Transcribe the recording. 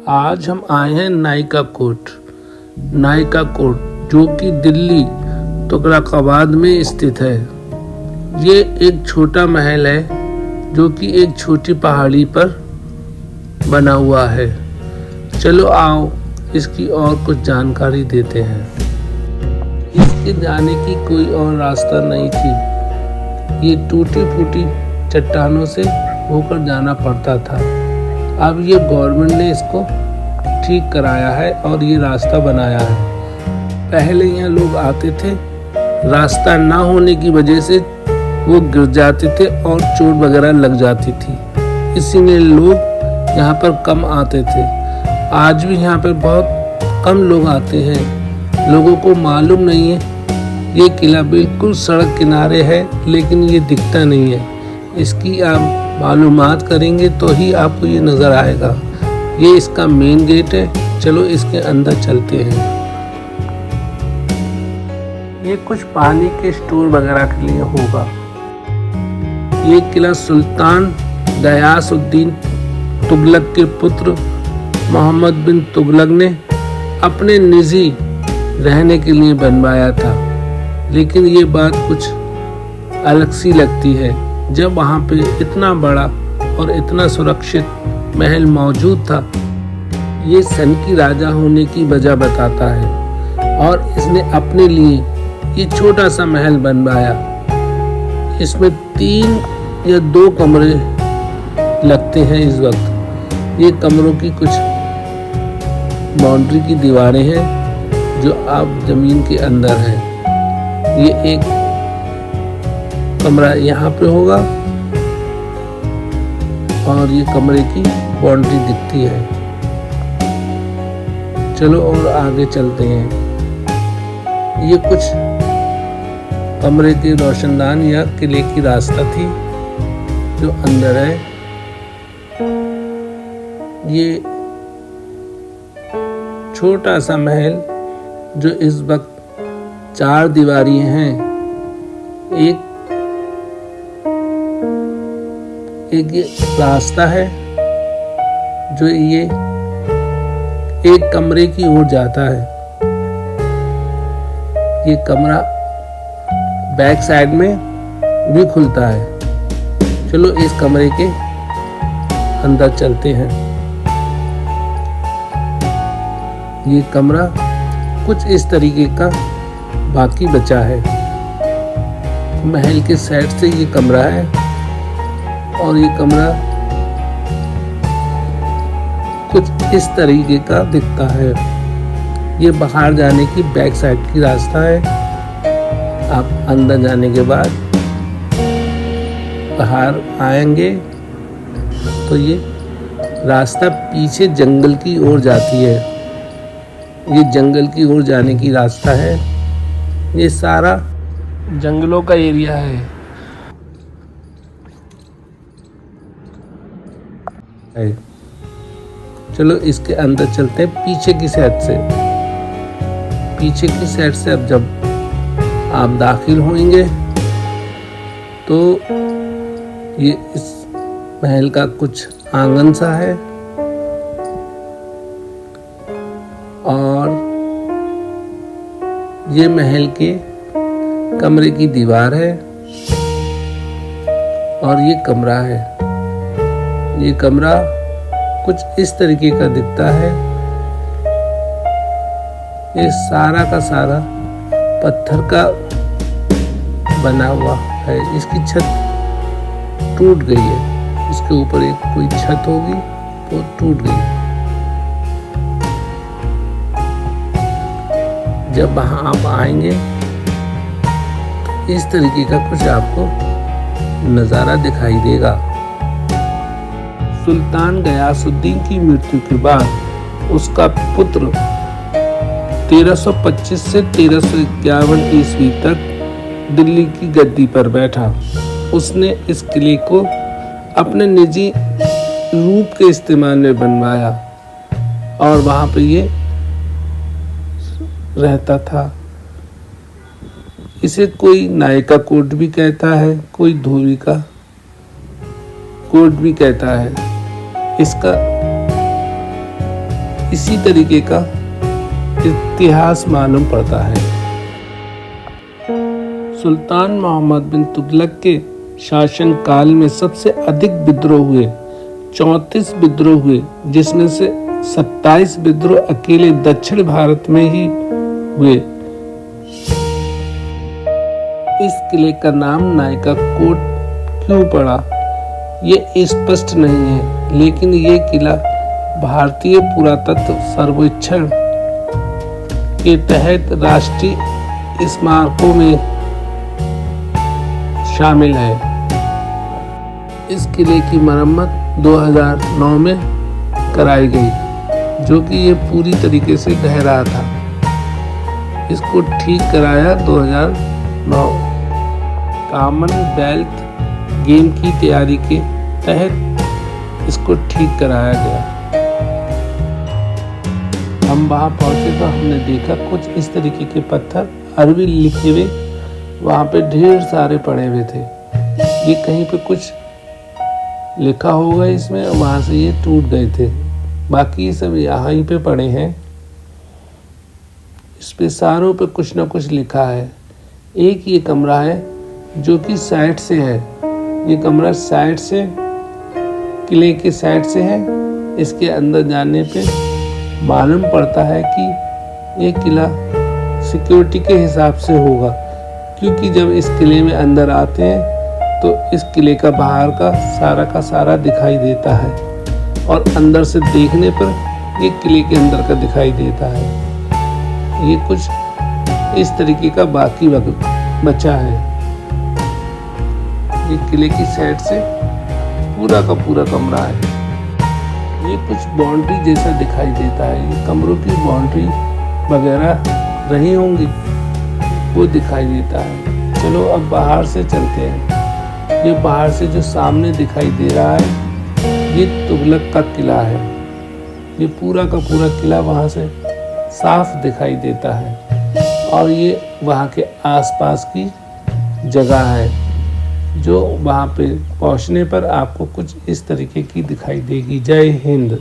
आज हम आए हैं नायिका कोट जो कि दिल्ली तुगलकाबाद में स्थित है। ये एक छोटा महल है जो कि एक छोटी पहाड़ी पर बना हुआ है। चलो आओ इसकी और कुछ जानकारी देते हैं। इसके जाने की कोई और रास्ता नहीं थी। ये टूटी फूटी चट्टानों से होकर जाना पड़ता था। अब ये गवर्नमेंट ने इसको ठीक कराया है और ये रास्ता बनाया है। पहले यहाँ लोग आते थे, रास्ता ना होने की वजह से वो गिर जाते थे और चोट वगैरह लग जाती थी। इसीलिए लोग यहाँ पर कम आते थे। आज भी यहाँ पर बहुत कम लोग आते हैं। लोगों को मालूम नहीं है ये किला बिल्कुल सड़क किनारे है, लेकिन ये दिखता नहीं है। इसकी आप मालूमात करेंगे तो ही आपको ये नज़र आएगा। ये इसका मेन गेट है। चलो इसके अंदर चलते हैं। ये कुछ पानी के स्टोर वगैरह के लिए होगा। ये किला सुल्तान गयासुद्दीन तुगलक के पुत्र मोहम्मद बिन तुगलक ने अपने निजी रहने के लिए बनवाया था। लेकिन ये बात कुछ अलग सी लगती है। जब वहाँ पे इतना बड़ा और इतना सुरक्षित महल मौजूद था, ये सन की राजा होने की वजह बताता है। और इसने अपने लिए ये छोटा सा महल बनवाया। इसमें 3 या 2 कमरे लगते हैं इस वक्त। ये कमरों की कुछ बाउंड्री की दीवारें हैं जो अब जमीन के अंदर है। ये एक कमरा यहाँ पे होगा और ये कमरे की बाउंड्री दिखती है। चलो और आगे चलते हैं। ये कुछ कमरे के रोशनदान या किले की रास्ता थी जो अंदर है। ये छोटा सा महल जो इस वक्त 4 दीवारी हैं। एक ये रास्ता है जो ये एक कमरे की ओर जाता है। ये कमरा बैक साइड में भी खुलता है। चलो इस कमरे के अंदर चलते हैं। ये कमरा कुछ इस तरीके का बाकी बचा है। महल के साइड से ये कमरा है और ये कमरा कुछ इस तरीके का दिखता है। ये बाहर जाने की बैक साइड की रास्ता है। आप अंदर जाने के बाद बाहर आएंगे तो ये रास्ता पीछे जंगल की ओर जाती है। ये जंगल की ओर जाने की रास्ता है। ये सारा जंगलों का एरिया है। चलो इसके अंदर चलते हैं पीछे की साइड से। पीछे की साइड से अब जब आप दाखिल होंगे तो ये इस महल का कुछ आंगन सा है और ये महल के कमरे की दीवार है और ये कमरा है। ये कमरा कुछ इस तरीके का दिखता है। ये सारा का सारा पत्थर का बना हुआ है। इसकी छत टूट गई है। इसके ऊपर एक कोई छत होगी वो टूट गई। जब वहां आप आएंगे तो इस तरीके का कुछ आपको नजारा दिखाई देगा। सुल्तान गयासुद्दीन की मृत्यु के बाद उसका पुत्र 1325 से 1351 ईस्वी तक दिल्ली की गद्दी पर बैठा। उसने इस किले को अपने निजी रूप के इस्तेमाल में बनवाया और वहां पे ये रहता था। इसे कोई नायिका कोट भी कहता है, कोई धोबी का कोट भी कहता है। इसका इसी तरीके का इतिहास मालूम पड़ता है। सुल्तान मोहम्मद बिन तुगलक के शासन काल में सबसे अधिक विद्रोह हुए, 34 विद्रोह हुए, जिसमें से 27 विद्रोह अकेले दक्षिण भारत में ही हुए। इस किले का नाम नायका कोट क्यों पड़ा, ये स्पष्ट नहीं है, लेकिन ये किला भारतीय पुरातत्व सर्वेक्षण के तहत राष्ट्रीय स्मारकों में शामिल है। इस किले की मरम्मत 2009 में कराई गई, जो कि ये पूरी तरीके से ढह रहा था। इसको ठीक कराया 2009। कॉमनवेल्थ गेम की तैयारी के तहत इसको ठीक कराया गया। हम वहाँ पहुंचे तो हमने देखा कुछ इस तरीके के पत्थर अरबी लिखे हुए वहाँ पे ढेर सारे पड़े हुए थे। ये कहीं पे कुछ लिखा होगा इसमें, वहाँ से ये टूट गए थे। बाकी ये सब यहाँ ही पे पड़े हैं। इस पे सारों पे कुछ ना कुछ लिखा है। एक ये कमरा है जो कि साइड से है। ये कमरा साइड से, किले के साइड से है। इसके अंदर जाने पे मालूम पड़ता है कि ये किला सिक्योरिटी के हिसाब से होगा, क्योंकि जब इस किले में अंदर आते हैं तो इस किले का बाहर का सारा दिखाई देता है, और अंदर से देखने पर ये किले के अंदर का दिखाई देता है। ये कुछ इस तरीके का बाकी बचा है। ये किले की साइड से पूरा का पूरा कमरा है। ये कुछ बाउंड्री जैसा दिखाई देता है। ये कमरों की बाउंड्री वगैरह रही होंगी, वो दिखाई देता है। चलो अब बाहर से चलते हैं। ये बाहर से जो सामने दिखाई दे रहा है, ये तुगलक का किला है। ये पूरा का पूरा किला वहाँ से साफ दिखाई देता है, और ये वहाँ के आसपास की जगह है, जो वहाँ पे पहुँचने पर आपको कुछ इस तरीके की दिखाई देगी। जय हिंद।